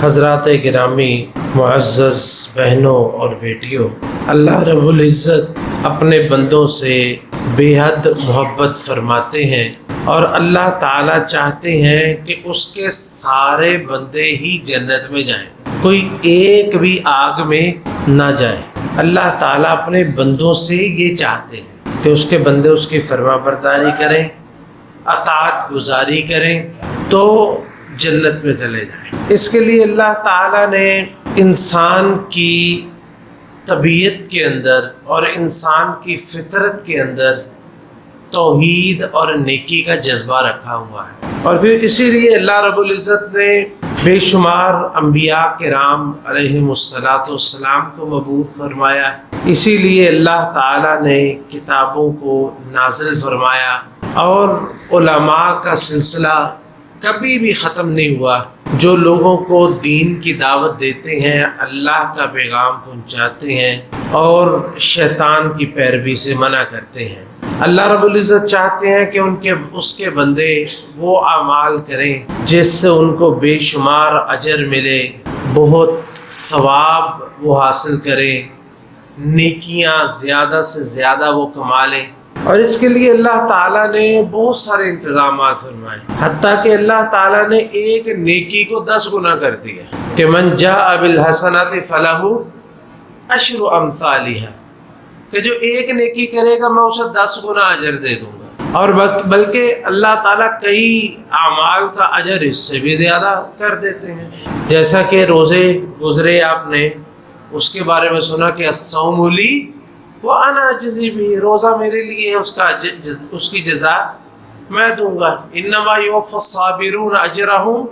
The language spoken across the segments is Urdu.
حضرات گرامی، معزز بہنوں اور بیٹیوں، اللہ رب العزت اپنے بندوں سے بے حد محبت فرماتے ہیں اور اللہ تعالیٰ چاہتے ہیں کہ اس کے سارے بندے ہی جنت میں جائیں، کوئی ایک بھی آگ میں نہ جائے۔ اللہ تعالیٰ اپنے بندوں سے یہ چاہتے ہیں کہ اس کے بندے اس کی فرما برداری کریں، اطاعت گزاری کریں تو جنت میں چلے جائیں۔ اس کے لیے اللہ تعالیٰ نے انسان کی طبیعت کے اندر اور انسان کی فطرت کے اندر توحید اور نیکی کا جذبہ رکھا ہوا ہے، اور پھر اسی لیے اللہ رب العزت نے بے شمار انبیاء کرام علیہم السلام کو مبعوث فرمایا۔ اسی لیے اللہ تعالیٰ نے کتابوں کو نازل فرمایا، اور علماء کا سلسلہ کبھی بھی ختم نہیں ہوا جو لوگوں کو دین کی دعوت دیتے ہیں، اللہ کا پیغام پہنچاتے ہیں اور شیطان کی پیروی سے منع کرتے ہیں۔ اللہ رب العزت چاہتے ہیں کہ اس کے بندے وہ اعمال کریں جس سے ان کو بے شمار اجر ملے، بہت ثواب وہ حاصل کریں، نیکیاں زیادہ سے زیادہ وہ کما لیں، اور اس کے لیے اللہ تعالیٰ نے بہت سارے انتظامات فرمائے، حتیٰ کہ اللہ تعالیٰ نے ایک نیکی کو 10 گنا کر دیا کہ من جاء بالحسنات فلہ عشر امثالها، کہ جو ایک نیکی کرے گا میں اسے 10 گنا اجر دے دوں گا، اور بلکہ اللہ تعالیٰ کئی اعمال کا اجر اس سے بھی زیادہ کر دیتے ہیں۔ جیسا کہ روزے گزرے، آپ نے اس کے بارے میں سنا کہ الصوم لی وانا اجزی بھی، روزہ میرے لیے ہے، اس کی جزا میں دوں گا۔ انما یوفی الصابرون اجرہم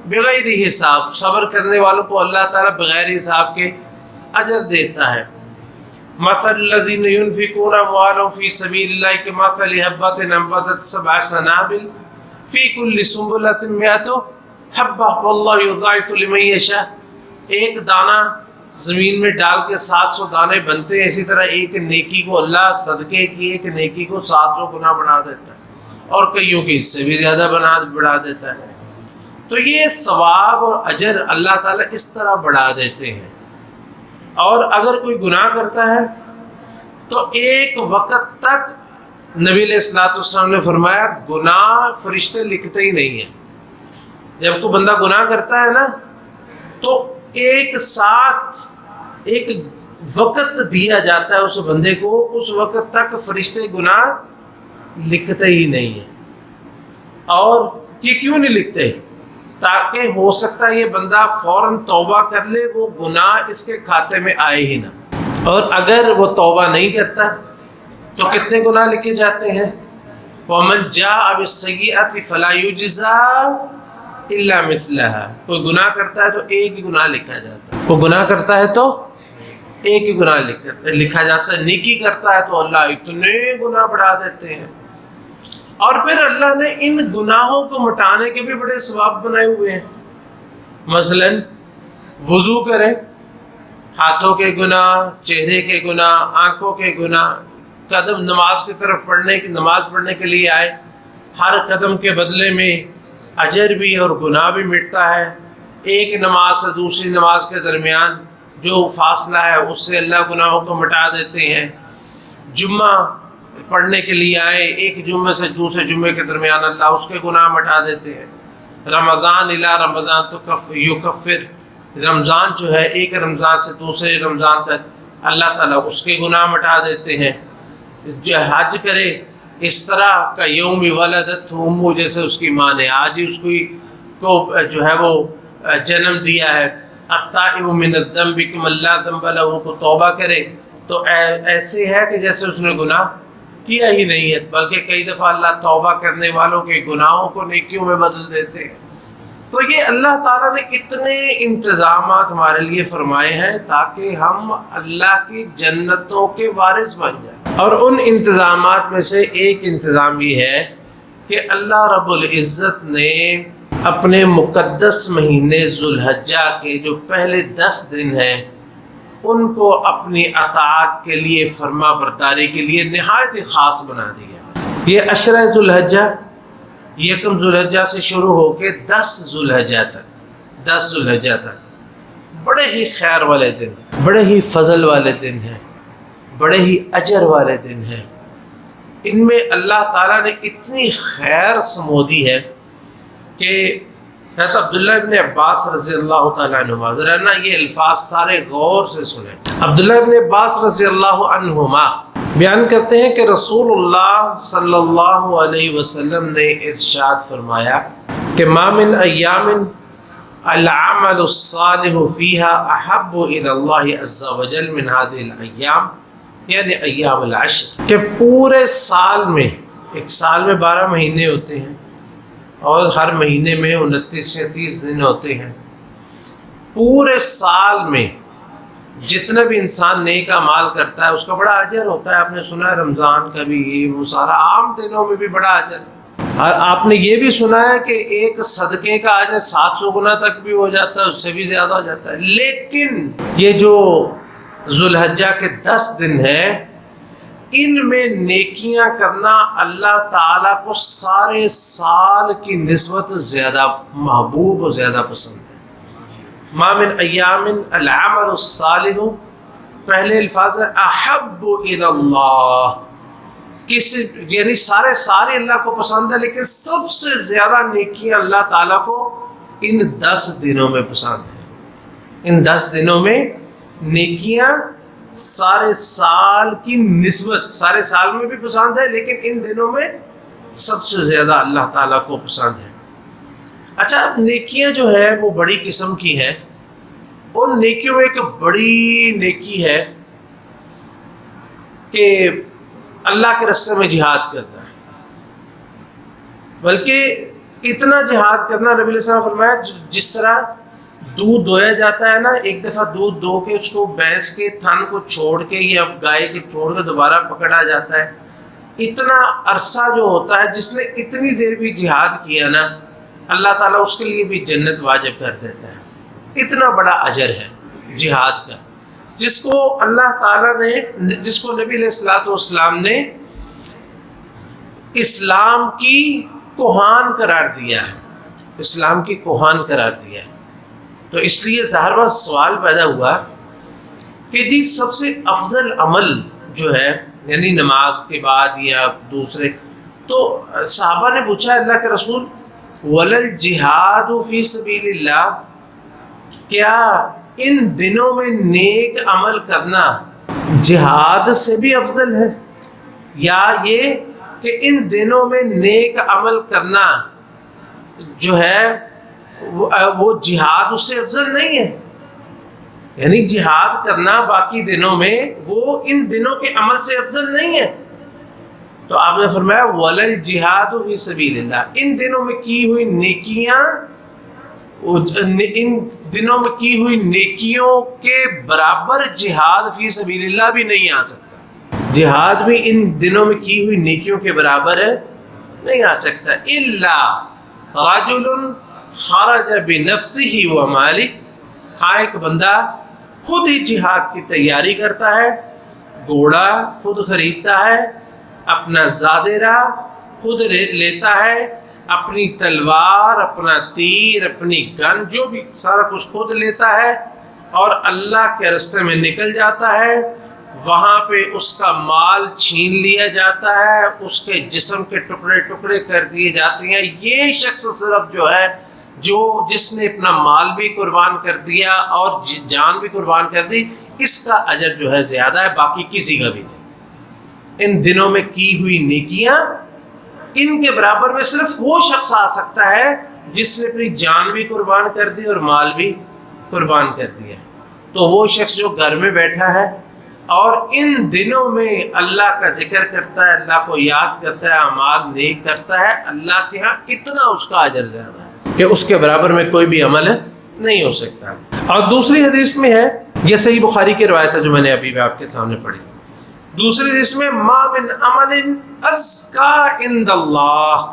بغیر حساب، صبر کرنے والوں کو اللہ تعالیٰ بغیر حساب کے اجر دیتا ہے۔ مثل الذین ينفقون اموالهم فی سبیل اللہ کمثل حبۃ انبتت 7 سنابل فی کل سنبلۃ 100 حبۃ واللہ یضاعف لمن یشاء، ایک دانہ زمین میں ڈال کے 700 دانے بنتے ہیں، اسی طرح ایک نیکی کو اللہ صدقے کی ایک نیکی کو 700 گنا بنا دیتا ہے، اور کئیوں کی اس سے بھی زیادہ بڑھا دیتا ہے۔ تو یہ ثواب اور اجر اللہ تعالیٰ اس طرح بڑھا دیتے ہیں۔ اور اگر کوئی گناہ کرتا ہے تو ایک وقت تک نبی علیہ السلام نے فرمایا گناہ فرشتے لکھتے ہی نہیں ہیں۔ جب کوئی بندہ گناہ کرتا ہے نا تو ایک ساتھ ایک وقت دیا جاتا ہے اس بندے کو، اس وقت تک فرشتے گناہ لکھتے ہی نہیں ہیں۔ اور یہ کیوں نہیں لکھتے؟ تاکہ ہو سکتا ہے یہ بندہ فوراً توبہ کر لے، وہ گناہ اس کے کھاتے میں آئے ہی نہ، اور اگر وہ توبہ نہیں کرتا تو کتنے گناہ لکھے جاتے ہیں؟ وَمَنْ جَاءَ بِالسَّيِّئَةِ فَلَا يُجْزَىٰ الا مثلها، کوئی گناہ کرتا ہے تو ایک ہی گناہ لکھا جاتا ہے، کوئی گناہ کرتا ہے تو ایک ہی گناہ لکھا جاتا ہے، نیکی کرتا ہے تو اللہ اتنے گناہ بڑھا دیتے ہیں۔ اور پھر اللہ نے ان گناہوں کو مٹانے کے بھی بڑے ثواب بنائے ہوئے ہیں۔ مثلا وضو کریں، ہاتھوں کے گناہ، چہرے کے گناہ، آنکھوں کے گناہ، قدم نماز کی طرف نماز پڑھنے کے لیے آئے، ہر قدم کے بدلے میں اجر بھی اور گناہ بھی مٹتا ہے۔ ایک نماز سے دوسری نماز کے درمیان جو فاصلہ ہے اس سے اللہ گناہوں کو مٹا دیتے ہیں۔ جمعہ پڑھنے کے لیے آئے، ایک جمعے سے دوسرے جمعے کے درمیان اللہ اس کے گناہ مٹا دیتے ہیں۔ رمضان الی رمضان تو یکفر، رمضان جو ہے ایک رمضان سے دوسرے رمضان تک اللہ تعالیٰ اس کے گناہ مٹا دیتے ہیں۔ جو حج کرے، اس طرح کا یوم ولدت امہ، جیسے اس کی ماں نے آج ہی اس کو جو ہے وہ جنم دیا ہے۔ التائب من الذنب کمن لا ذنب لہ، کو توبہ کرے تو ایسے ہے کہ جیسے اس نے گناہ کیا ہی نہیں ہے، بلکہ کئی دفعہ اللہ توبہ کرنے والوں کے گناہوں کو نیکیوں میں بدل دیتے ہیں۔ تو یہ اللہ تعالیٰ نے اتنے انتظامات ہمارے لیے فرمائے ہیں تاکہ ہم اللہ کی جنتوں کے وارث بن جائیں۔ اور ان انتظامات میں سے ایک انتظام یہ ہے کہ اللہ رب العزت نے اپنے مقدس مہینے ذوالحجہ کے جو پہلے 10 دن ہیں ان کو اپنی اطاعت کے لیے، فرما برداری کے لیے نہایت خاص بنا دیا۔ یہ عشرہ ذوالحجہ، 1 ذوالحجہ سے شروع ہو کے 10 ذوالحجہ تک 10 ذوالحجہ تک بڑے ہی خیر والے دن، بڑے ہی فضل والے دن ہیں، بڑے ہی اجر والے دن ہیں۔ ان میں اللہ تعالیٰ نے اتنی خیر سمودی ہے کہ حضرت عبداللہ ابن عباس رضی اللہ تعالیٰ عنہما، ذرا نا یہ الفاظ سارے غور سے سنیں۔ عبداللہ ابن عباس رضی اللہ عنہما بیان کرتے ہیں کہ رسول اللہ صلی اللہ علیہ وسلم نے ارشاد فرمایا کہ ما من ایام العمل الصالح فيها احب الى الله عز وجل من هذه الايام، یعنی ایام العشر، کہ پورے سال میں، ایک سال میں 12 مہینے ہوتے ہیں اور ہر مہینے میں 29 یا 30 دن ہوتے ہیں۔ پورے سال میں جتنا بھی انسان نیک اعمال کرتا ہے اس کا بڑا اجر ہوتا ہے۔ آپ نے سنا ہے رمضان کا بھی، یہ سارا عام دنوں میں بھی بڑا اجر۔ آپ نے یہ بھی سنا ہے کہ ایک صدقے کا اجر 700 گنا تک بھی ہو جاتا ہے، اس سے بھی زیادہ ہو جاتا ہے۔ لیکن یہ جو ذوالحجہ کے 10 دن ہیں، ان میں نیکیاں کرنا اللہ تعالیٰ کو سارے سال کی نسبت زیادہ محبوب اور زیادہ پسند ہے۔ ما من ایام العمل الصالح، پہلے الفاظ ہے احب الی اللہ، یعنی سارے اللہ کو پسند ہے، لیکن سب سے زیادہ نیکیاں اللہ تعالیٰ کو ان 10 دنوں میں پسند ہیں۔ ان 10 دنوں میں نیکیاں سارے سال کی نسبت، سارے سال میں بھی پسند ہے لیکن ان دنوں میں سب سے زیادہ اللہ تعالیٰ کو پسند ہے۔ اچھا، اب نیکیاں جو ہے وہ بڑی قسم کی ہیں۔ ان نیکیوں میں ایک بڑی نیکی ہے کہ اللہ کے راستے میں جہاد کرنا ہے، بلکہ اتنا جہاد کرنا، نبی علیہ السلام نے فرمایا جس طرح دودھ دویا جاتا ہے نا، ایک دفعہ دودھ دو کے اس کو بھینس کے تھن کو چھوڑ کے یا گائے کے چھوڑ کے دوبارہ پکڑا جاتا ہے، اتنا عرصہ جو ہوتا ہے جس نے اتنی دیر بھی جہاد کیا نا، اللہ تعالیٰ اس کے لیے بھی جنت واجب کر دیتا ہے۔ اتنا بڑا اجر ہے جہاد کا، جس کو اللہ تعالیٰ نے، جس کو نبی علیہ السلام نے اسلام کی کوہان قرار دیا ہے، اسلام کی کوہان قرار دیا ہے۔ تو اس لیے ظاہر بات سوال پیدا ہوا کہ جی سب سے افضل عمل جو ہے، یعنی نماز کے بعد یا دوسرے، تو صحابہ نے پوچھا اللہ کے رسول ولل جہاد فی سبیل اللہ، کیا ان دنوں میں نیک عمل کرنا جہاد سے بھی افضل ہے، یا یہ کہ ان دنوں میں نیک عمل کرنا جو ہے وہ جہاد اس سے افضل نہیں ہے؟ یعنی جہاد کرنا باقی دنوں میں وہ ان دنوں کے عمل سے افضل نہیں ہے؟ تو آپ نے فرمایا ولل جہاد فی سبیل اللہ، ان دنوں میں کی ہوئی نیکیاں، ان دنوں میں کی ہوئی نیکیوں کے برابر جہاد فی سبیل اللہ بھی نہیں آ سکتا۔ جہاد بھی ان دنوں میں کی ہوئی نیکیوں کے برابر نہیں آ سکتا۔ الا رجل خرج بنفسه وماله، ہاں ایک بندہ خود ہی جہاد کی تیاری کرتا ہے، گھوڑا خود خریدتا ہے، اپنا زادرہ خود لیتا ہے، اپنی تلوار، اپنا تیر، اپنی گن، جو بھی سارا کچھ خود لیتا ہے اور اللہ کے راستے میں نکل جاتا ہے۔ وہاں پہ اس کا مال چھین لیا جاتا ہے، اس کے جسم کے ٹکڑے ٹکڑے کر دیے جاتے ہیں۔ یہ شخص صرف جو ہے جس نے اپنا مال بھی قربان کر دیا اور جان بھی قربان کر دی، اس کا اجر جو ہے زیادہ ہے، باقی کسی کا بھی نہیں۔ ان دنوں میں کی ہوئی نیکیاں، ان کے برابر میں صرف وہ شخص آ سکتا ہے جس نے اپنی جان بھی قربان کر دی اور مال بھی قربان کر دیا۔ تو وہ شخص جو گھر میں بیٹھا ہے اور ان دنوں میں اللہ کا ذکر کرتا ہے، اللہ کو یاد کرتا ہے، اعمال نیک کرتا ہے، اللہ کے ہاں اتنا اس کا اجر زیادہ ہے کہ اس کے برابر میں کوئی بھی عمل نہیں ہو سکتا۔ اور دوسری حدیث میں ہے، یہ صحیح بخاری کی روایت ہے جو میں نے ابھی بھی آپ کے سامنے پڑھی، دوسری حدیث میں ما من عمل ازکا عند اللہ،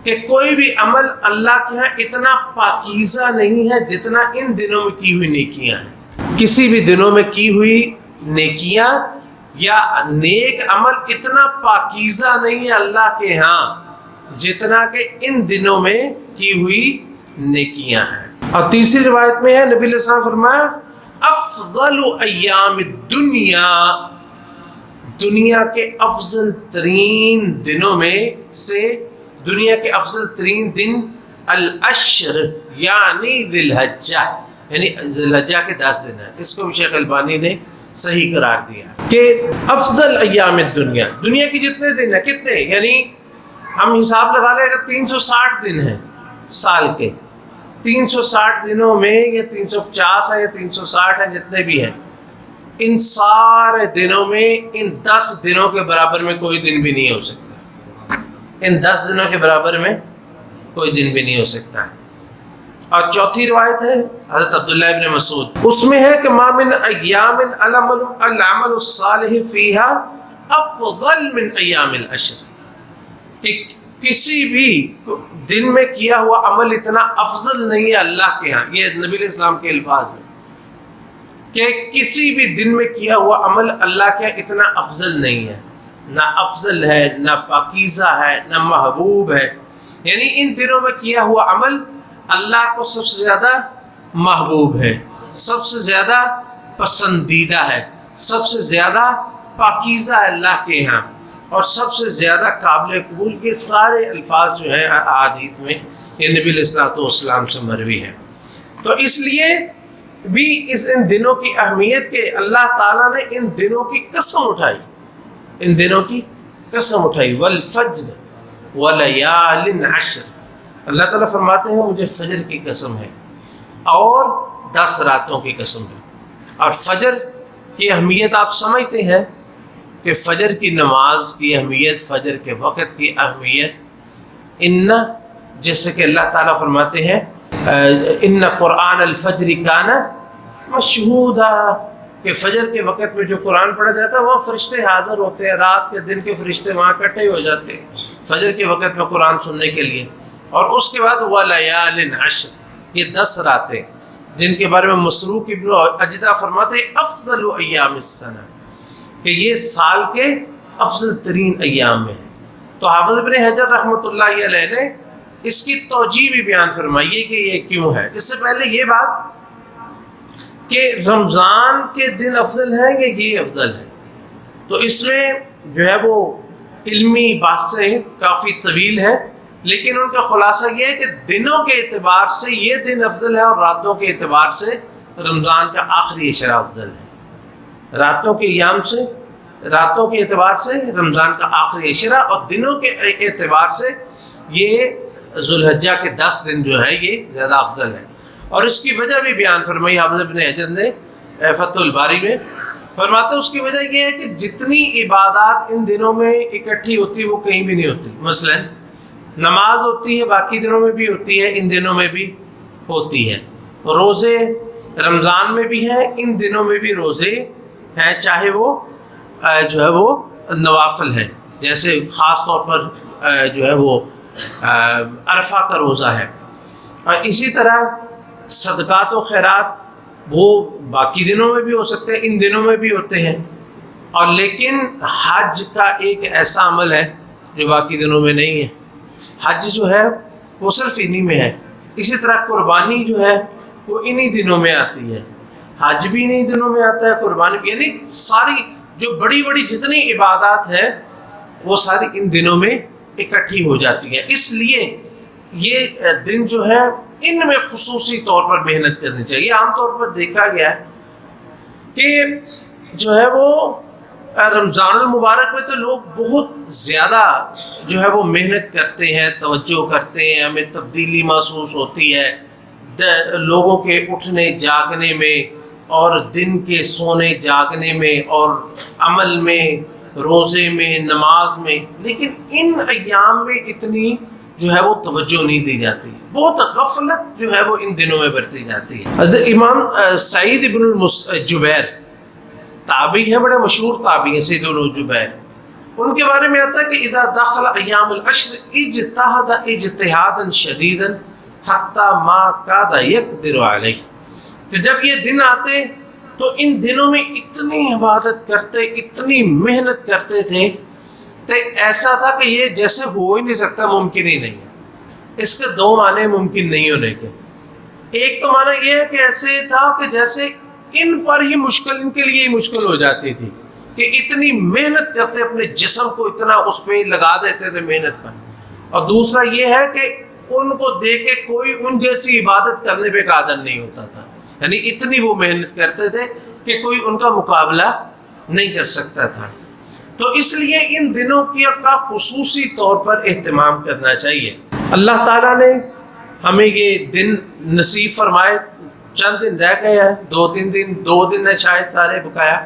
کہ کوئی بھی عمل اللہ کے ہاں اتنا پاکیزہ نہیں ہے جتنا ان دنوں میں کی ہوئی نیکیاں ہیں۔ کسی بھی دنوں میں کی ہوئی نیکیاں یا نیک عمل اتنا پاکیزہ نہیں ہے اللہ کے ہاں جتنا کہ ان دنوں میں کی ہوئی نیکیاں ہیں۔ اور تیسری روایت میں ہے نبی علیہ السلام فرمایا افضل ایام الدنیا، دنیا کے افضل ترین دنوں میں سے، دنیا کے افضل ترین دن الاشر یعنی ذی الحجہ، یعنی ذی الحجہ کے 10 دن ہیں۔ اس کو شیخ البانی نے صحیح قرار دیا کہ افضل ایام الدنیا، دنیا کے جتنے دن ہیں، کتنے، یعنی ہم حساب لگا لیں اگر 360 دن ہیں سال کے، 360 دنوں میں یا 350 ہے یا 360 ہے، جتنے بھی ہیں، ان سارے دنوں میں ان 10 دنوں کے برابر میں کوئی دن بھی نہیں ہو سکتا، ان 10 دنوں کے برابر میں کوئی دن بھی نہیں ہو سکتا۔ اور چوتھی روایت ہے حضرت عبداللہ ابن مسعود، اس میں ہے کہ ما من ایام العمل الصالح فیہا افضل من ایام العشر، کہ کسی بھی دن میں کیا ہوا عمل اتنا افضل نہیں ہے اللہ کے ہاں، یہ نبی علیہ السلام کے الفاظ ہیں کہ کسی بھی دن میں کیا ہوا عمل اللہ کے اتنا افضل نہیں ہے، نہ افضل ہے، نہ پاکیزہ ہے، نہ محبوب ہے، یعنی ان دنوں میں کیا ہوا عمل اللہ کو سب سے زیادہ محبوب ہے، سب سے زیادہ پسندیدہ ہے، سب سے زیادہ پاکیزہ ہے اللہ کے یہاں، اور سب سے زیادہ قابل قبول۔ کے سارے الفاظ جو ہیں احادیث میں یہ نبی علیہ السلام سے مروی ہے۔ تو اس لیے بھی ان دنوں کی اہمیت کے اللہ تعالیٰ نے ان دنوں کی قسم اٹھائی، ان دنوں کی قسم اٹھائی، والفجر ولیال عشر، اللہ تعالیٰ فرماتے ہیں مجھے فجر کی قسم ہے اور 10 راتوں کی قسم ہے۔ اور فجر کی اہمیت آپ سمجھتے ہیں کہ فجر کی نماز کی اہمیت، فجر کے وقت کی اہمیت، جیسے کہ اللہ تعالیٰ فرماتے ہیں ان قرآن الفجر کان مشہودا، کہ فجر کے وقت میں جو قرآن پڑھا جاتا ہے وہاں فرشتے حاضر ہوتے ہیں، رات کے دن کے فرشتے وہاں اکٹھے ہو جاتے ہیں فجر کے وقت میں قرآن سننے کے لیے۔ اور اس کے بعد ولیال عشر، یہ 10 راتیں جن کے بارے میں مسروق ابن اجدع فرماتے ہیں افضل ایام السنہ، کہ یہ سال کے افضل ترین ایام میں ہیں۔ تو حافظ ابن حجر رحمۃ اللہ علیہ نے اس کی توجیہ بھی بیان فرمائی ہے کہ یہ کیوں ہے۔ اس سے پہلے یہ بات کہ رمضان کے دن افضل ہیں یا یہ افضل ہے، تو اس میں جو ہے وہ علمی بحثیں کافی طویل ہیں، لیکن ان کا خلاصہ یہ ہے کہ دنوں کے اعتبار سے یہ دن افضل ہے اور راتوں کے اعتبار سے رمضان کا آخری عشرہ افضل ہے، راتوں کے ایام سے، راتوں کے اعتبار سے رمضان کا آخری عشرہ، اور دنوں کے اعتبار سے یہ ذوالحجہ کے 10 دن جو ہے یہ زیادہ افضل ہے۔ اور اس کی وجہ بھی بیان فرمائی حافظ ابن حجر نے فتح الباری میں، فرماتے اس کی وجہ یہ ہے کہ جتنی عبادات ان دنوں میں اکٹھی ہوتی وہ کہیں بھی نہیں ہوتی، مثلا نماز ہوتی ہے باقی دنوں میں بھی ہوتی ہے، ان دنوں میں بھی ہوتی ہے، روزے رمضان میں بھی ہیں، ان دنوں میں بھی روزے ہیں، چاہے وہ جو ہے وہ نوافل ہیں، جیسے خاص طور پر جو ہے وہ عرفہ کا روزہ ہے، اور اسی طرح صدقات و خیرات وہ باقی دنوں میں بھی ہو سکتے ہیں، ان دنوں میں بھی ہوتے ہیں، اور لیکن حج کا ایک ایسا عمل ہے جو باقی دنوں میں نہیں ہے، حج جو ہے وہ صرف انہی میں ہے۔ اسی طرح قربانی جو ہے وہ انہی دنوں میں آتی ہے، حج بھی انہی دنوں میں آتا ہے، قربانی بھی، یعنی ساری جو بڑی بڑی جتنی عبادات ہیں وہ ساری ان دنوں میں اکٹھی ہو جاتی ہیں۔ اس لیے یہ دن جو ہے ان میں خصوصی طور پر محنت کرنی چاہیے۔ عام طور پر دیکھا گیا ہے کہ جو ہے وہ رمضان المبارک میں تو لوگ بہت زیادہ جو ہے وہ محنت کرتے ہیں، توجہ کرتے ہیں، ہمیں تبدیلی محسوس ہوتی ہے لوگوں کے اٹھنے جاگنے میں اور دن کے سونے جاگنے میں اور عمل میں، روزے میں، نماز میں، لیکن ان ایام میں اتنی جو ہے وہ توجہ نہیں دی جاتی، بہت غفلت جو ہے وہ ان دنوں میں برتی جاتی ہے۔ امام سعید ابن جبیر تابعی ہیں، بڑے مشہور تابعی ہیں سعید ابن جبیر، ان کے بارے میں آتا ہے کہ اذا دخل ایام العشر اجتہد اجتہادا شدیدا حتی ما کاد یقدر علیہ، کہ جب یہ دن آتے تو ان دنوں میں اتنی عبادت کرتے، اتنی محنت کرتے تھے کہ ایسا تھا کہ یہ جیسے ہو ہی نہیں سکتا، ممکن ہی نہیں ہے۔ اس کے 2 معنی ممکن نہیں ہونے کے، ایک تو معنی یہ ہے کہ ایسے تھا کہ جیسے ان پر ہی مشکل، ان کے لیے ہی مشکل ہو جاتی تھی کہ اتنی محنت کرتے، اپنے جسم کو اتنا اس پہ لگا دیتے تھے محنت پر. اور دوسرا یہ ہے کہ ان کو دیکھ کے کوئی ان جیسی عبادت کرنے پہ قادر نہیں ہوتا تھا، یعنی اتنی وہ محنت کرتے تھے کہ کوئی ان کا مقابلہ نہیں کر سکتا تھا. تو اس لیے ان دنوں کا خصوصی طور پر اہتمام کرنا چاہیے. اللہ تعالیٰ نے ہمیں یہ دن نصیب فرمائے، چند دن رہ گئے ہیں، 2 دن ہے شاید سارے بقایا.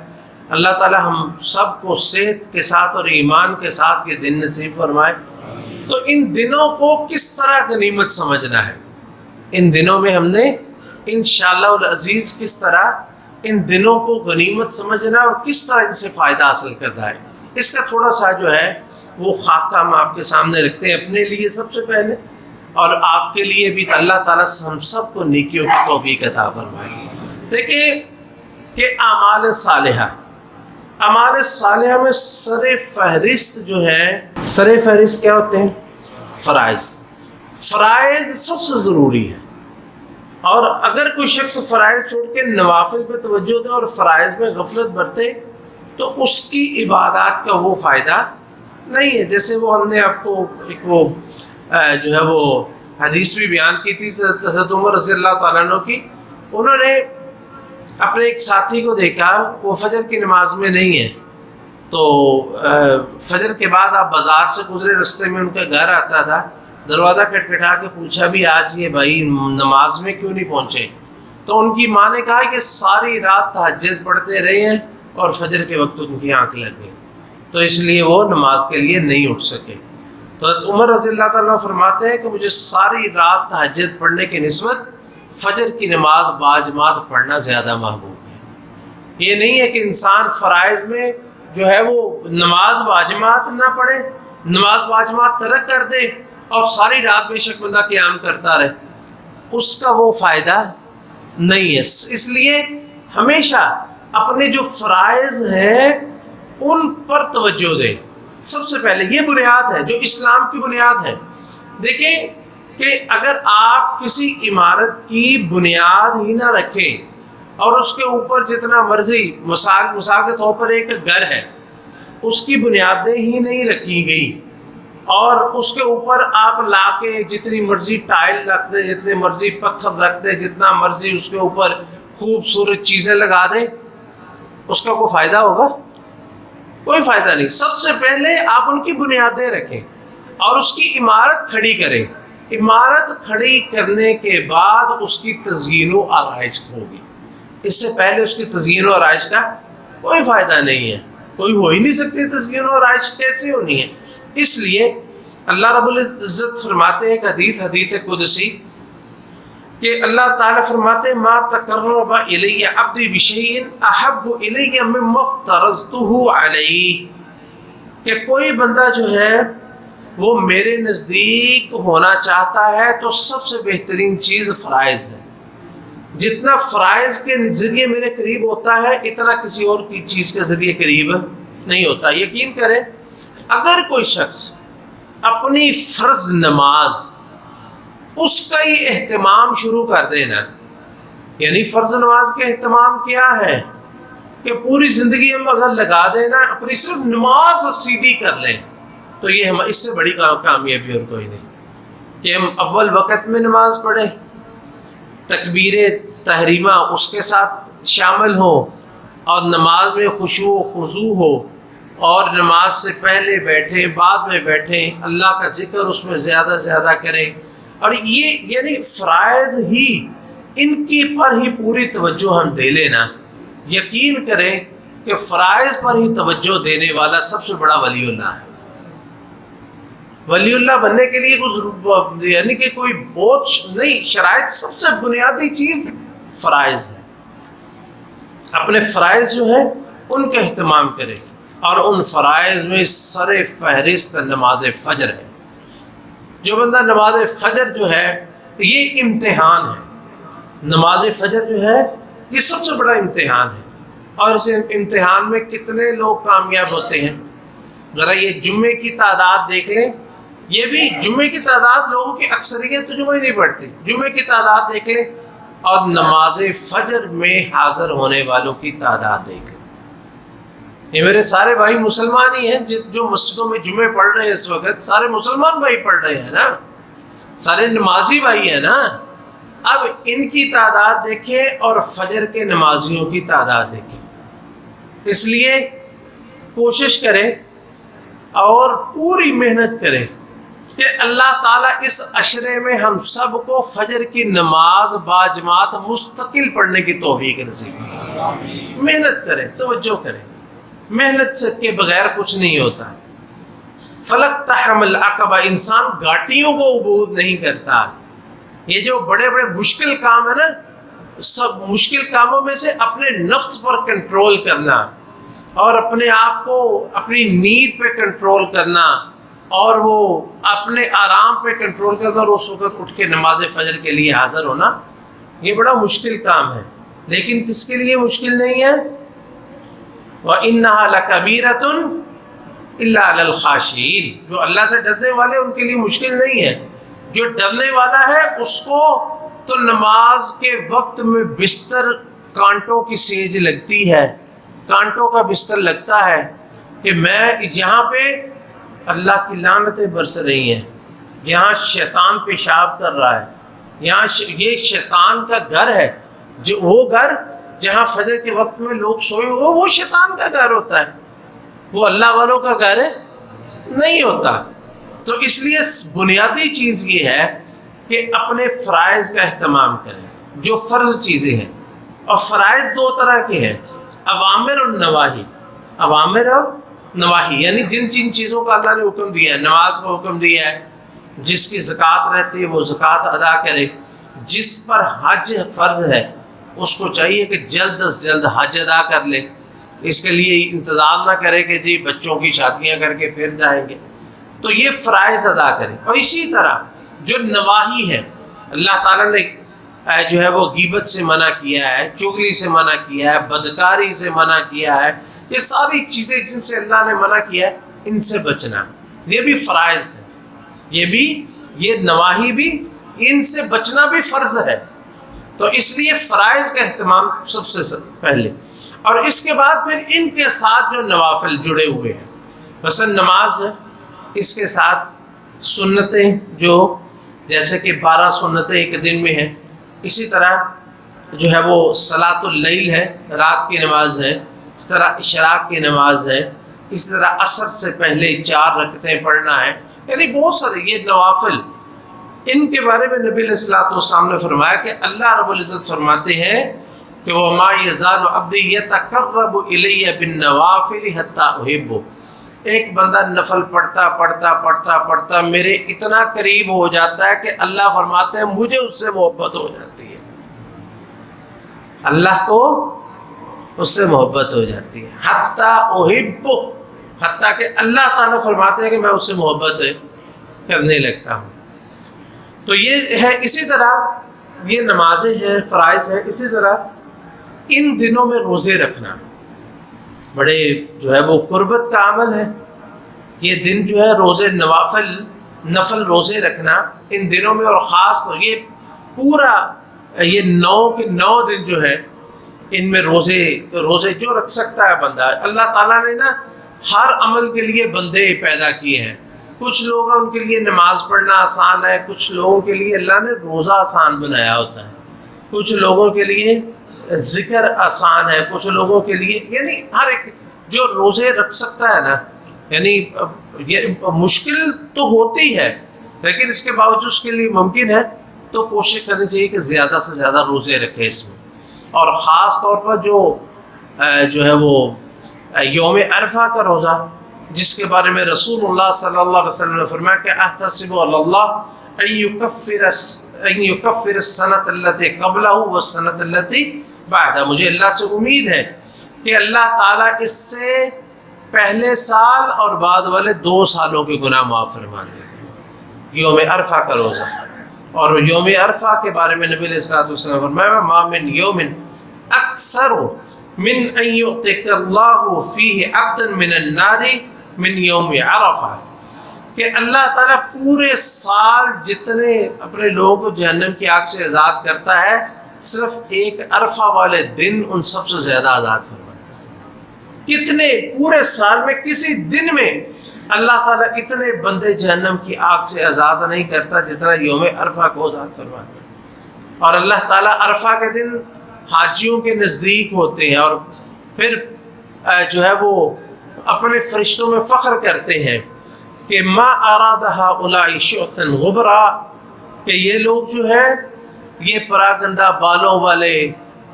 اللہ تعالیٰ ہم سب کو صحت کے ساتھ اور ایمان کے ساتھ یہ دن نصیب فرمائے. تو ان دنوں کو کس طرح غنیمت سمجھنا ہے، ان دنوں میں ہم نے انشاءاللہ العزیز کس طرح ان دنوں کو غنیمت سمجھنا اور کس طرح ان سے فائدہ حاصل کرنا ہے، اس کا تھوڑا سا جو ہے وہ خاکہ ہم آپ کے سامنے رکھتے ہیں، اپنے لیے سب سے پہلے اور آپ کے لیے بھی. اللہ تعالیٰ ہم سب کو نیکیوں کی توفیق عطا فرمائے. دیکھیں کہ اعمال صالحہ میں سر فہرست جو ہے، سر فہرست کیا ہوتے ہیں؟ فرائض سب سے ضروری ہے. اور اگر کوئی شخص فرائض چھوڑ کے نوافل پہ توجہ دے اور فرائض میں غفلت برتے تو اس کی عبادات کا وہ فائدہ نہیں ہے. جیسے وہ ہم نے آپ کو ایک وہ جو ہے وہ حدیث بھی بیان کی تھی حضرت عمر رضی اللہ تعالیٰ عنہ کی. انہوں نے اپنے ایک ساتھی کو دیکھا، وہ فجر کی نماز میں نہیں ہے، تو فجر کے بعد آپ بازار سے گزرے، رستے میں ان کا گھر آتا تھا، دروازہ کھٹکھٹا کے پوچھا بھی آج یہ بھائی نماز میں کیوں نہیں پہنچے؟ تو ان کی ماں نے کہا کہ ساری رات تہجد پڑھتے رہے ہیں اور فجر کے وقت ان کی آنکھ لگ گئی، تو اس لیے وہ نماز کے لیے نہیں اٹھ سکے. تو حضرت عمر رضی اللہ تعالیٰ فرماتے ہیں کہ مجھے ساری رات تہجد پڑھنے کی نسبت فجر کی نماز باجماعت پڑھنا زیادہ محبوب ہے. یہ نہیں ہے کہ انسان فرائض میں جو ہے وہ نماز باجماعت نہ پڑھے، نماز باجماعت ترک کر دے اور ساری رات بے شک بندہ قیام کرتا رہے، اس کا وہ فائدہ نہیں ہے. اس لیے ہمیشہ اپنے جو فرائض ہیں ان پر توجہ دیں. سب سے پہلے یہ بنیاد ہے جو اسلام کی بنیاد ہے. دیکھیں کہ اگر آپ کسی عمارت کی بنیاد ہی نہ رکھیں اور اس کے اوپر جتنا مرضی، مثال کے طور پر ایک گھر ہے، اس کی بنیادیں ہی نہیں رکھی گئی اور اس کے اوپر آپ لا کے جتنی مرضی ٹائل رکھ دیں، جتنے مرضی پتھر رکھ دیں، جتنا مرضی اس کے اوپر خوبصورت چیزیں لگا دیں، اس کا کوئی فائدہ ہوگا؟ کوئی فائدہ نہیں. سب سے پہلے آپ ان کی بنیادیں رکھیں اور اس کی عمارت کھڑی کریں. عمارت کھڑی کرنے کے بعد اس کی تزئین و آرائش ہوگی. اس سے پہلے اس کی تزئین و آرائش کا کوئی فائدہ نہیں ہے. کوئی ہو ہی نہیں سکتی تزئین و آرائش کیسے ہونی ہے. اس لیے اللہ رب العزت فرماتے ہیں کہ حدیث قدسی کہ اللہ تعالیٰ فرماتے ہیں ما تقرب الی عبدی بشیء احب الی مما افترضتہ علیہ، کہ کوئی بندہ جو ہے وہ میرے نزدیک ہونا چاہتا ہے تو سب سے بہترین چیز فرائض ہے. جتنا فرائض کے ذریعے میرے قریب ہوتا ہے اتنا کسی اور کی چیز کے ذریعے قریب نہیں ہوتا. یقین کریں اگر کوئی شخص اپنی فرض نماز اس کا ہی اہتمام شروع کر دینا، یعنی فرض نماز کا اہتمام کیا ہے کہ پوری زندگی ہم اگر لگا دینا اپنی صرف نماز سیدھی کر لیں، تو یہ ہم اس سے بڑی کامیابی اور کوئی نہیں کہ ہم اول وقت میں نماز پڑھیں، تکبیر تحریمہ اس کے ساتھ شامل ہو اور نماز میں خشوع و خضوع ہو اور نماز سے پہلے بیٹھیں، بعد میں بیٹھیں، اللہ کا ذکر اس میں زیادہ زیادہ کریں. اور یہ یعنی فرائض ہی ان کی پر ہی پوری توجہ ہم دے لینا. یقین کریں کہ فرائض پر ہی توجہ دینے والا سب سے بڑا ولی اللہ ہے. ولی اللہ بننے کے لیے یعنی کہ کوئی بہت نہیں، شرائط سب سے بنیادی چیز فرائض ہے. اپنے فرائض جو ہے ان کا اہتمام کریں اور ان فرائض میں سر فہرست نماز فجر ہے. جو بندہ نماز فجر جو ہے یہ امتحان ہے. نماز فجر جو ہے یہ سب سے بڑا امتحان ہے اور اس امتحان میں کتنے لوگ کامیاب ہوتے ہیں. ذرا یہ جمعے کی تعداد دیکھ لیں، یہ بھی جمعے کی تعداد لوگوں کی اکثریت تو جمعہ ہی نہیں پڑھتی. جمعے کی تعداد دیکھ لیں اور نماز فجر میں حاضر ہونے والوں کی تعداد دیکھ لیں۔ یہ میرے سارے بھائی مسلمان ہی ہیں جو مسجدوں میں جمعے پڑھ رہے ہیں اس وقت، سارے مسلمان بھائی پڑھ رہے ہیں نا، سارے نمازی بھائی ہیں نا۔ اب ان کی تعداد دیکھیں اور فجر کے نمازیوں کی تعداد دیکھیں۔ اس لیے کوشش کریں اور پوری محنت کریں کہ اللہ تعالیٰ اس عشرے میں ہم سب کو فجر کی نماز باجماعت مستقل پڑھنے کی توفیق نصیب کرے۔ محنت کریں، توجہ کریں، محنت سے کے بغیر کچھ نہیں ہوتا ہے۔ فلک تحمل العقبہ، انسان گھاٹیوں کو عبور نہیں کرتا۔ یہ جو بڑے بڑے مشکل کام ہے نا، سب مشکل کاموں میں سے اپنے نفس پر کنٹرول کرنا اور اپنے آپ کو اپنی نیند پہ کنٹرول کرنا اور وہ اپنے آرام پہ کنٹرول کرنا اور اس وقت اٹھ کے نماز فجر کے لیے حاضر ہونا، یہ بڑا مشکل کام ہے۔ لیکن کس کے لیے مشکل نہیں ہے؟ وَإِنَّهَا لَكَبِيرَةٌ إِلَّا عَلَى الْخَاشِعِينَ، جو اللہ سے ڈرنے والے ان کے لیے مشکل نہیں ہے۔ جو ڈرنے والا ہے اس کو تو نماز کے وقت میں بستر کانٹوں کی سیج لگتی ہے، کانٹوں کا بستر لگتا ہے کہ میں یہاں پہ اللہ کی لعنتیں برس رہی ہیں، یہاں شیطان پیشاب کر رہا ہے، یہاں یہ شیطان کا گھر ہے، جو وہ گھر جہاں فجر کے وقت میں لوگ سوئے ہوئے وہ شیطان کا گھر ہوتا ہے، وہ اللہ والوں کا گھر ہے نہیں ہوتا۔ تو اس لیے بنیادی چیز یہ ہے کہ اپنے فرائض کا اہتمام کریں، جو فرض چیزیں ہیں۔ اور فرائض دو طرح کے ہیں، اوامر اور نواہی۔ اوامر اور نواہی یعنی جن چیزوں کا اللہ نے حکم دیا ہے، نماز کا حکم دیا ہے، جس کی زکوٰۃ رہتی ہے وہ زکوٰۃ ادا کرے، جس پر حج فرض ہے اس کو چاہیے کہ جلد از جلد حج ادا کر لے، اس کے لیے انتظار نہ کرے کہ جی بچوں کی شادیاں کر کے پھر جائیں گے، تو یہ فرائض ادا کریں۔ اور اسی طرح جو نواہی ہے، اللہ تعالیٰ نے جو ہے وہ غیبت سے منع کیا ہے، چغلی سے منع کیا ہے، بدکاری سے منع کیا ہے، یہ ساری چیزیں جن سے اللہ نے منع کیا ہے ان سے بچنا، یہ بھی فرائض ہے، یہ نواہی بھی، ان سے بچنا بھی فرض ہے۔ تو اس لیے فرائض کا اہتمام سب سے پہلے، اور اس کے بعد پھر ان کے ساتھ جو نوافل جڑے ہوئے ہیں، مثلا نماز ہے، اس کے ساتھ سنتیں جو جیسے کہ 12 سنتیں ایک دن میں ہیں، اسی طرح جو ہے وہ صلاۃ اللیل ہے، رات کی نماز ہے، اس طرح اشراق کی نماز ہے، اس طرح عصر سے پہلے 4 رکعتیں پڑھنا ہے، یعنی بہت سارے یہ نوافل۔ ان کے بارے میں نبی علیہ الصلوۃ والسلام نے فرمایا کہ اللہ رب العزت فرماتے ہیں کہ وَمَا يَزَالُ عَبْدِي يَتَقَرَّبُ إِلَيَّ بِالنَّوَافِلِ حَتَّىٰ أُحِبَّهُ، ایک بندہ نفل پڑھتا میرے اتنا قریب ہو جاتا ہے کہ اللہ فرماتے ہیں مجھے اس سے محبت ہو جاتی ہے، اللہ کو اس سے محبت ہو جاتی ہے، حتیٰ احبہ، حتیٰ کہ اللہ تعالیٰ فرماتے ہیں کہ میں اس سے محبت کرنے لگتا ہوں۔ تو یہ ہے، اسی طرح یہ نمازیں ہیں، فرائض ہیں، اسی طرح ان دنوں میں روزے رکھنا بڑے جو ہے وہ قربت کا عمل ہے۔ یہ دن جو ہے روزے نفل روزے رکھنا ان دنوں میں، اور خاص یہ پورا یہ 9 دن جو ہے ان میں روزے جو رکھ سکتا ہے بندہ، اللہ تعالیٰ نے نا ہر عمل کے لیے بندے پیدا کیے ہیں۔ کچھ لوگ ان کے لیے نماز پڑھنا آسان ہے، کچھ لوگوں کے لیے اللہ نے روزہ آسان بنایا ہوتا ہے، کچھ لوگوں کے لیے ذکر آسان ہے، کچھ لوگوں کے لیے، یعنی ہر ایک جو روزے رکھ سکتا ہے نا، یعنی یہ مشکل تو ہوتی ہے لیکن اس کے باوجود اس کے لیے ممکن ہے، تو کوشش کرنی چاہیے کہ زیادہ سے زیادہ روزے رکھے اس میں۔ اور خاص طور پر جو ہے وہ یوم عرفہ کا روزہ، جس کے بارے میں رسول اللہ صلی اللہ علیہ وسلم نے فرمایا کہ احتسب علی اللہ ان یکفر السنۃ التي قبلہ والسنۃ التي بعدہ، مجھے اللہ سے امید ہے کہ اللہ تعالیٰ اس سے پہلے سال اور بعد والے 2 سالوں کے گناہ معاف فرما دے گا۔ یوم عرفہ کا روزہ، اور یوم عرفہ کے بارے میں نبی علیہ الصلوۃ والسلام نے فرمایا ما من یوم اکثر من ان یعتق اللہ فیہ عبدا من النار من یوم عرفہ، کہ اللہ تعالیٰ پورے سال جتنے اپنے لوگوں کو جہنم کی آگ سے آزاد کرتا ہے، صرف ایک عرفہ والے دن ان سب سے زیادہ آزاد فرماتا ہے۔ کتنے پورے سال میں کسی دن میں اللہ تعالیٰ اتنے بندے جہنم کی آگ سے آزاد نہیں کرتا جتنا یوم عرفہ کو آزاد فرماتا ہے۔ اور اللہ تعالیٰ عرفہ کے دن حاجیوں کے نزدیک ہوتے ہیں، اور پھر جو ہے وہ اپنے فرشتوں میں فخر کرتے ہیں کہ ما ارادہ اولئک شعثا غبرا، کہ یہ لوگ جو ہے یہ پراگندہ بالوں والے،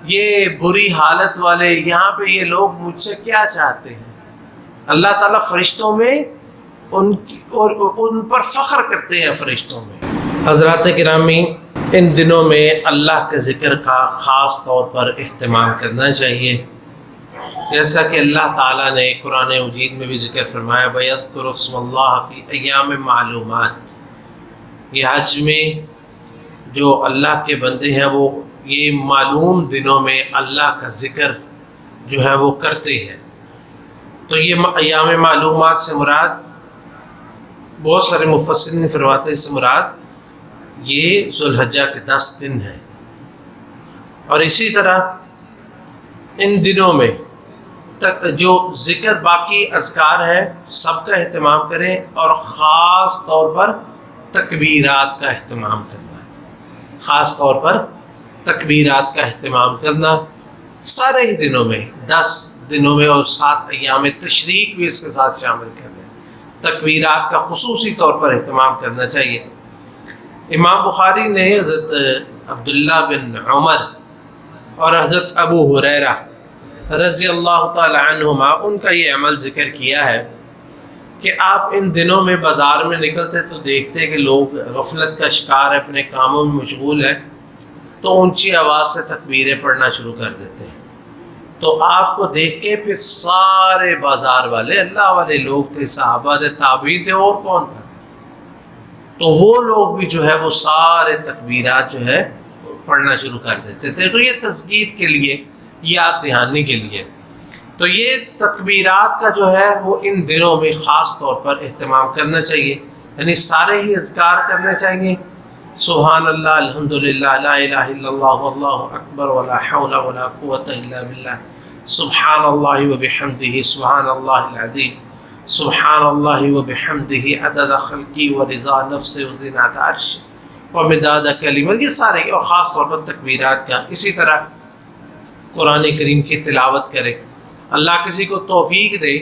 یہ بری حالت والے، یہاں پہ یہ لوگ مجھ سے کیا چاہتے ہیں۔ اللہ تعالیٰ فرشتوں میں ان پر فخر کرتے ہیں فرشتوں میں۔ حضرات گرامی، ان دنوں میں اللہ کے ذکر کا خاص طور پر اہتمام کرنا چاہیے، جیسا کہ اللہ تعالیٰ نے قرآن مجید میں بھی ذکر فرمایا وَيَذْكُرُ اسْمَ اللَّهِ فِي أَيَّامٍ مَعْلُومَاتٍ۔ یہ حج میں جو اللہ کے بندے ہیں وہ یہ معلوم دنوں میں اللہ کا ذکر جو ہے وہ کرتے ہیں۔ تو یہ ایام معلومات سے مراد، بہت سارے مفسرین فرماتے ہیں اس سے مراد یہ ذوالحجہ کے 10 دن ہیں۔ اور اسی طرح ان دنوں میں جو ذکر باقی اذکار ہے سب کا اہتمام کریں، اور خاص طور پر تکبیرات کا اہتمام کرنا، خاص طور پر تکبیرات کا اہتمام کرنا سارے ہی دنوں میں، 10 دنوں میں، اور 7 ایام تشریق بھی اس کے ساتھ شامل کر لیں۔ تکبیرات کا خصوصی طور پر اہتمام کرنا چاہیے۔ امام بخاری نے حضرت عبداللہ بن عمر اور حضرت ابو ہریرہ رضی اللہ تعالی عنہما ان کا یہ عمل ذکر کیا ہے کہ آپ ان دنوں میں بازار میں نکلتے تو دیکھتے کہ لوگ غفلت کا شکار ہے، اپنے کاموں میں مشغول ہیں، تو اونچی آواز سے تکبیریں پڑھنا شروع کر دیتے ہیں۔ تو آپ کو دیکھ کے پھر سارے بازار والے اللہ والے لوگ تھے، صحابہ تھے، تابعین تھے، اور کون تھا، تو وہ لوگ بھی جو ہے وہ سارے تکبیرات جو ہے پڑھنا شروع کر دیتے تھے۔ تو یہ تذکیر کے لیے، یاد دہانی کے لیے، تو یہ تکبیرات کا جو ہے وہ ان دنوں میں خاص طور پر اہتمام کرنا چاہیے، یعنی سارے ہی اذکار کرنے چاہیے، سبحان اللہ، الحمدللہ، لا الہ الا اللہ، واللہ اکبر، ولا حول ولا قوۃ الا باللہ، سبحان اللہ وبحمدہ، سبحان اللہ العظیم، سبحان اللہ وبحمدہ، عدد خلقی ورضا نفسہ وزنۃ عرشہ ومداد کلمتہ، یہ سارے، اور خاص طور پر تکبیرات کا۔ اسی طرح قرآن کریم کی تلاوت کرے، اللہ کسی کو توفیق دے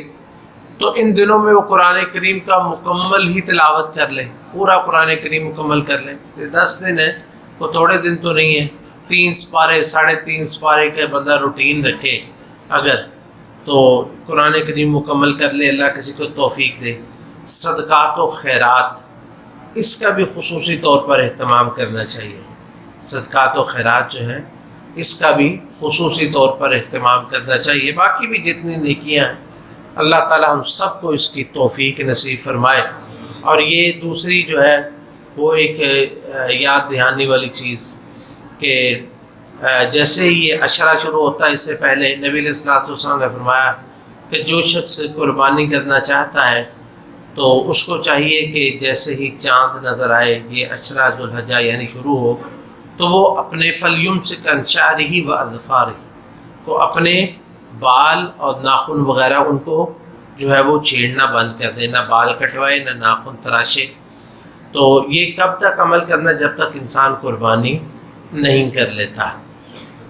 تو ان دنوں میں وہ قرآن کریم کا مکمل ہی تلاوت کر لے، پورا قرآن کریم مکمل کر لے۔ 10 دن ہے، وہ تھوڑے دن تو نہیں ہے، 3 سپارے 3.5 سپارے کا بندہ روٹین رکھے اگر، تو قرآن کریم مکمل کر لے، اللہ کسی کو توفیق دے۔ صدقات و خیرات، اس کا بھی خصوصی طور پر اہتمام کرنا چاہیے۔ صدقات و خیرات جو ہے اس کا بھی خصوصی طور پر اہتمام کرنا چاہیے۔ باقی بھی جتنی نیکیاں ہیں اللہ تعالی ہم سب کو اس کی توفیق نصیب فرمائے۔ اور یہ دوسری جو ہے وہ ایک یاد دہانی والی چیز کہ جیسے ہی یہ عشرہ شروع ہوتا ہے، اس سے پہلے نبی علیہ الصلوۃ والسلام نے فرمایا کہ جو شخص قربانی کرنا چاہتا ہے تو اس کو چاہیے کہ جیسے ہی چاند نظر آئے، یہ عشرہ ذوالحجہ یعنی شروع ہو، تو وہ اپنے فلیمسک عن شعرہ و اظفارہ، کو اپنے بال اور ناخن وغیرہ ان کو جو ہے وہ چھیڑنا بند کر دے، نہ بال کٹوائے نہ ناخن تراشے۔ تو یہ کب تک عمل کرنا؟ جب تک انسان قربانی نہیں کر لیتا۔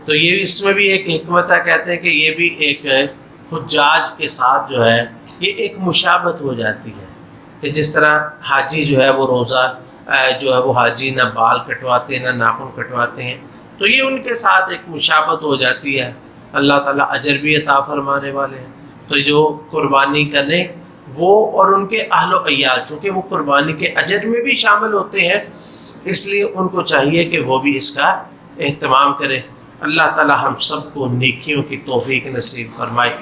تو یہ اس میں بھی ایک حکمت ہے، کہتے ہیں کہ یہ بھی ایک حجاج کے ساتھ جو ہے یہ ایک مشابہت ہو جاتی ہے، کہ جس طرح حاجی جو ہے وہ روزہ جو ہے وہ حاجی نہ بال کٹواتے ہیں نہ ناخن کٹواتے ہیں، تو یہ ان کے ساتھ ایک مشابہت ہو جاتی ہے۔ اللہ تعالیٰ اجر بھی عطا فرمانے والے ہیں۔ تو جو قربانی کریں وہ اور ان کے اہل و عیال، چونکہ وہ قربانی کے اجر میں بھی شامل ہوتے ہیں، اس لیے ان کو چاہیے کہ وہ بھی اس کا اہتمام کریں۔ اللہ تعالیٰ ہم سب کو نیکیوں کی توفیق نصیب فرمائے۔